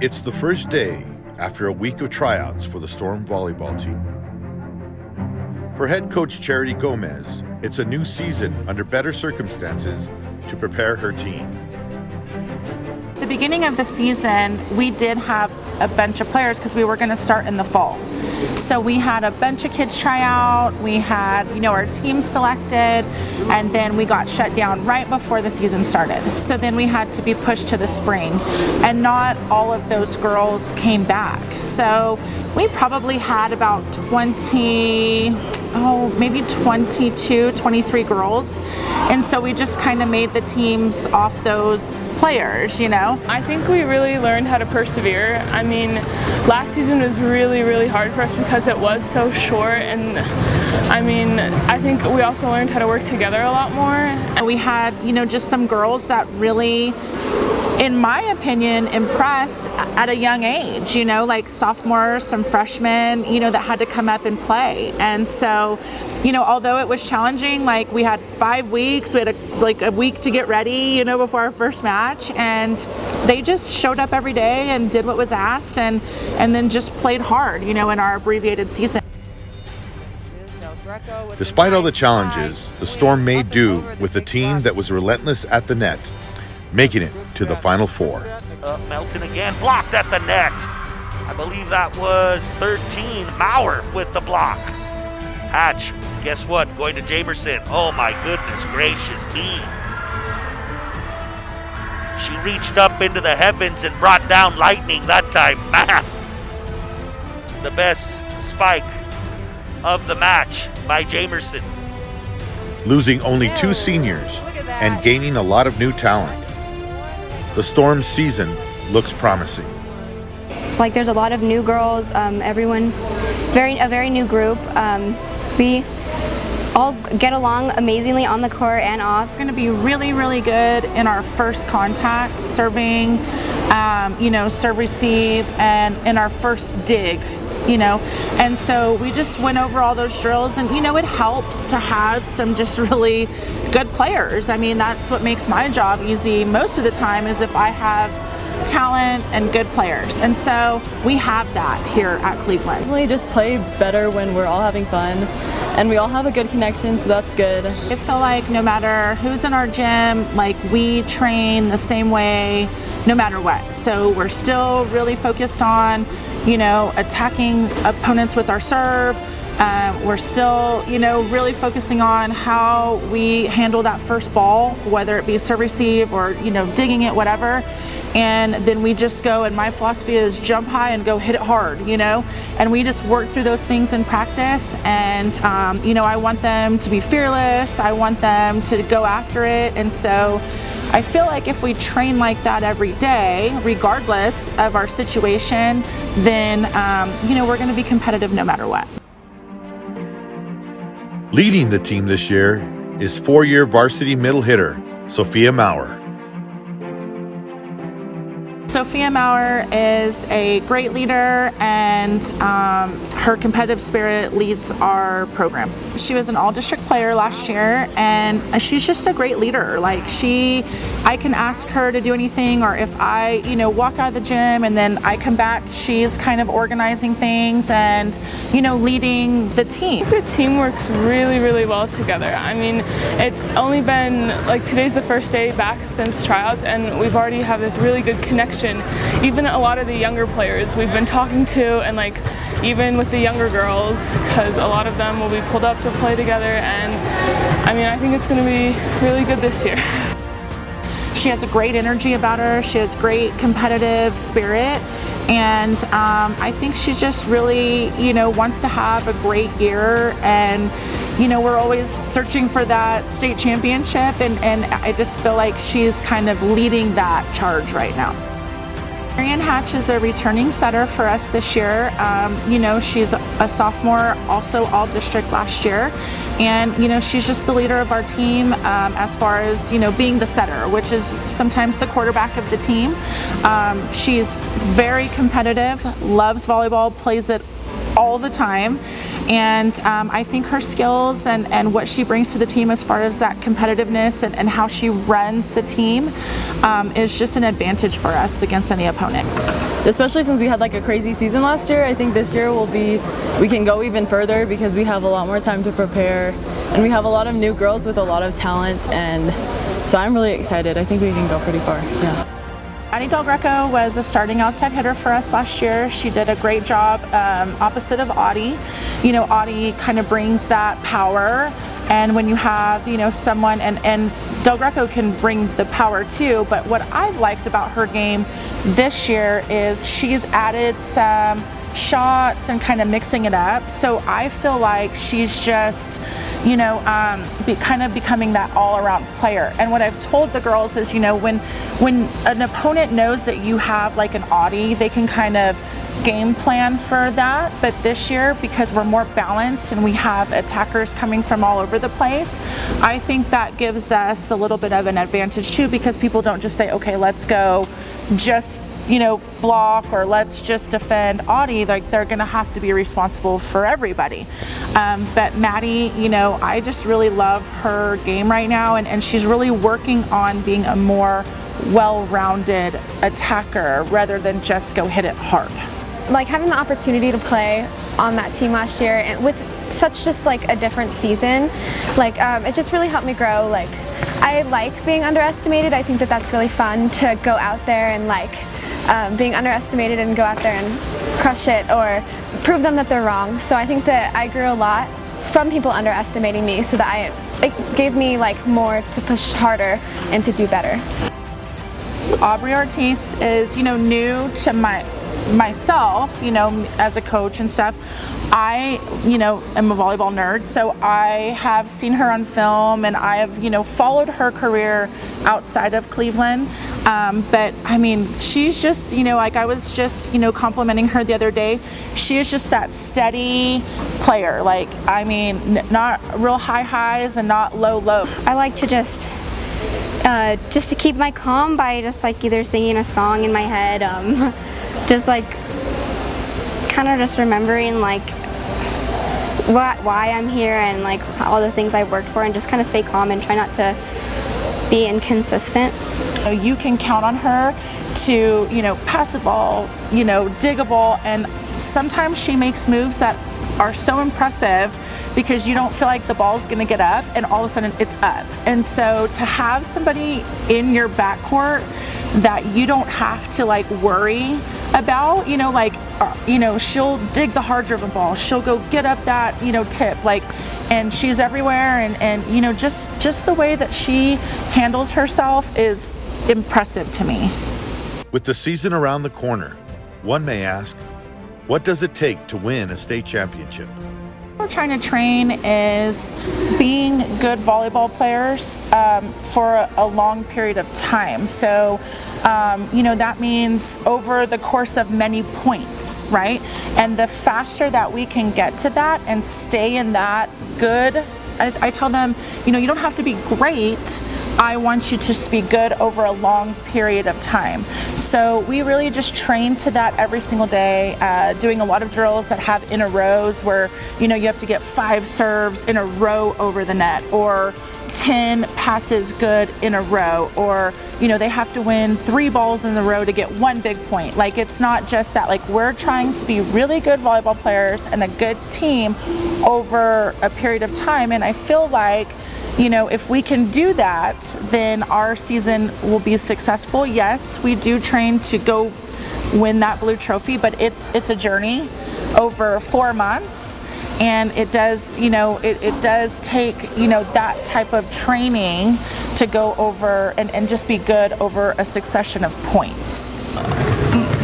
It's the first day after a week of tryouts for the Storm Volleyball team. For head coach Charity Gomez, it's a new season under better circumstances to prepare her team. At the beginning of the season, we did have a bunch of players because we were going to start in the fall. So we had a bunch of kids try out, we had, our team selected, and then we got shut down right before the season started. So then we had to be pushed to the spring, and not all of those girls came back. So we probably had about 22, 23 girls. And so we just kind of made the teams off those players, I think we really learned how to persevere. I mean, last season was really, really hard for us because it was so short, and I think we also learned how to work together a lot more. We had, just some girls that really, in my opinion, impressed at a young age, like sophomores, some freshmen, that had to come up and play. And so, although it was challenging, we had 5 weeks, we had a week to get ready, before our first match, and they just showed up every day and did what was asked, and then just played hard, in our abbreviated season. Despite all the challenges, the Storm made do with a team that was relentless at the net, making it to the Final Four. Melton again, blocked at the net. I believe that was 13. Maurer with the block. Hatch, guess what? Going to Jamerson. Oh my goodness gracious me. She reached up into the heavens and brought down lightning that time. Man, the best spike of the match by Jamerson. Losing only 2 seniors and gaining a lot of new talent, the Storm season looks promising. There's a lot of new girls, everyone, a very new group. We all get along amazingly on the court and off. We're going to be really, really good in our first contact, serving, serve receive, and in our first dig. And so we just went over all those drills, and it helps to have some just really good players. That's what makes my job easy most of the time, is if I have talent and good players, and so we have that here at Cleveland. We just play better when we're all having fun, and we all have a good connection, so that's good. I feel like no matter who's in our gym, we train the same way no matter what. So we're still really focused on attacking opponents with our serve. We're still, really focusing on how we handle that first ball, whether it be serve receive or, digging it, whatever. And then we just go, and my philosophy is jump high and go hit it hard, and we just work through those things in practice. And, I want them to be fearless. I want them to go after it. And so I feel like if we train like that every day, regardless of our situation, then, we're going to be competitive no matter what. Leading the team this year is 4-year varsity middle hitter, Sophia Maurer. Sophia Maurer is a great leader, and her competitive spirit leads our program. She was an all-district player last year, and she's just a great leader. I can ask her to do anything, or if I, walk out of the gym and then I come back, she's kind of organizing things and, leading the team. The team works really, really well together. It's only been, today's the first day back since tryouts, and we've already have this really good connection. Even a lot of the younger players we've been talking to, and even with the younger girls, because a lot of them will be pulled up to play together, and I think it's going to be really good this year. She has a great energy about her. She has great competitive spirit, and I think she just really, wants to have a great year. And we're always searching for that state championship, and I just feel like she's kind of leading that charge right now. Marianne Hatch is a returning setter for us this year. She's a sophomore, also all-district last year. And, she's just the leader of our team as far as, being the setter, which is sometimes the quarterback of the team. She's very competitive, loves volleyball, plays it all the time, And I think her skills and what she brings to the team as far as that competitiveness and how she runs the team is just an advantage for us against any opponent. Especially since we had like a crazy season last year, I think this year we can go even further because we have a lot more time to prepare, and we have a lot of new girls with a lot of talent, and so I'm really excited. I think we can go pretty far. Yeah. Maddie Del Greco was a starting outside hitter for us last year. She did a great job opposite of Audie. You know, Audie kind of brings that power, and when you have, you know, someone, and Del Greco can bring the power too, but what I've liked about her game this year is she's added some shots and kind of mixing it up. So I feel like she's just, you know, kind of becoming that all-around player. And what I've told the girls is, you know, when an opponent knows that you have like an Audie, they can kind of game plan for that. But this year, because we're more balanced and we have attackers coming from all over the place, I think that gives us a little bit of an advantage too, because people don't just say, okay, let's go just, you know, block, or let's just defend Audie. Like, they're gonna have to be responsible for everybody. But Maddie, you know, I just really love her game right now, and she's really working on being a more well-rounded attacker rather than just go hit it hard. Like, having the opportunity to play on that team last year and with such just like a different season, like it just really helped me grow. Like, I like being underestimated. I think that that's really fun to go out there and like being underestimated and go out there and crush it or prove them that they're wrong. So I think that I grew a lot from people underestimating me, so that it gave me like more to push harder and to do better. Aubrey Ortiz is, you know, new to myself, you know, as a coach and stuff. I, you know, am a volleyball nerd, so I have seen her on film, and I have, you know, followed her career outside of Cleveland. But I mean, she's just, you know, like I was just, you know, complimenting her the other day. She is just that steady player. Like, I mean, not real high highs and not low low. I like to just to keep my calm by just like either singing a song in my head, just like kind of just remembering like why I'm here and like all the things I've worked for, and just kind of stay calm and try not to be inconsistent. You can count on her to, you know, pass the ball, you know, dig a ball, and sometimes she makes moves that are so impressive because you don't feel like the ball's gonna get up, and all of a sudden it's up. And so to have somebody in your backcourt that you don't have to like worry about, you know, like, you know, she'll dig the hard driven ball, she'll go get up that, you know, tip, like, and she's everywhere, and you know, just the way that she handles herself is impressive to me. With the season around the corner, one may ask, what does it take to win a state championship? What we're trying to train is being good volleyball players for a long period of time. So, you know, that means over the course of many points, right? And the faster that we can get to that and stay in that good, I tell them, you know, you don't have to be great. I want you to just be good over a long period of time. So we really just train to that every single day, doing a lot of drills that have in a rows where, you know, you have to get 5 serves in a row over the net, or 10 passes good in a row, or, you know, they have to win 3 balls in a row to get 1 big point. Like, it's not just that. Like, we're trying to be really good volleyball players and a good team over a period of time, and I feel like, you know, if we can do that, then our season will be successful. Yes, we do train to go win that blue trophy, but it's a journey over 4 months. And it does, you know, it does take, you know, that type of training to go over and just be good over a succession of points.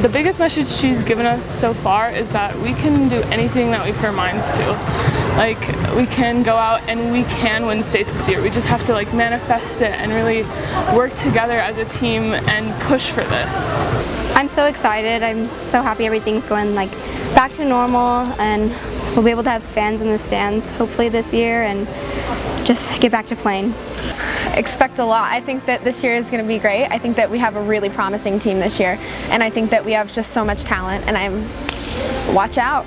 The biggest message she's given us so far is that we can do anything that we put our minds to. Like, we can go out and we can win states this year. We just have to like manifest it and really work together as a team and push for this. I'm so excited. I'm so happy everything's going like back to normal, and we'll be able to have fans in the stands hopefully this year and just get back to playing. Expect a lot. I think that this year is going to be great. I think that we have a really promising team this year, and I think that we have just so much talent, and watch out.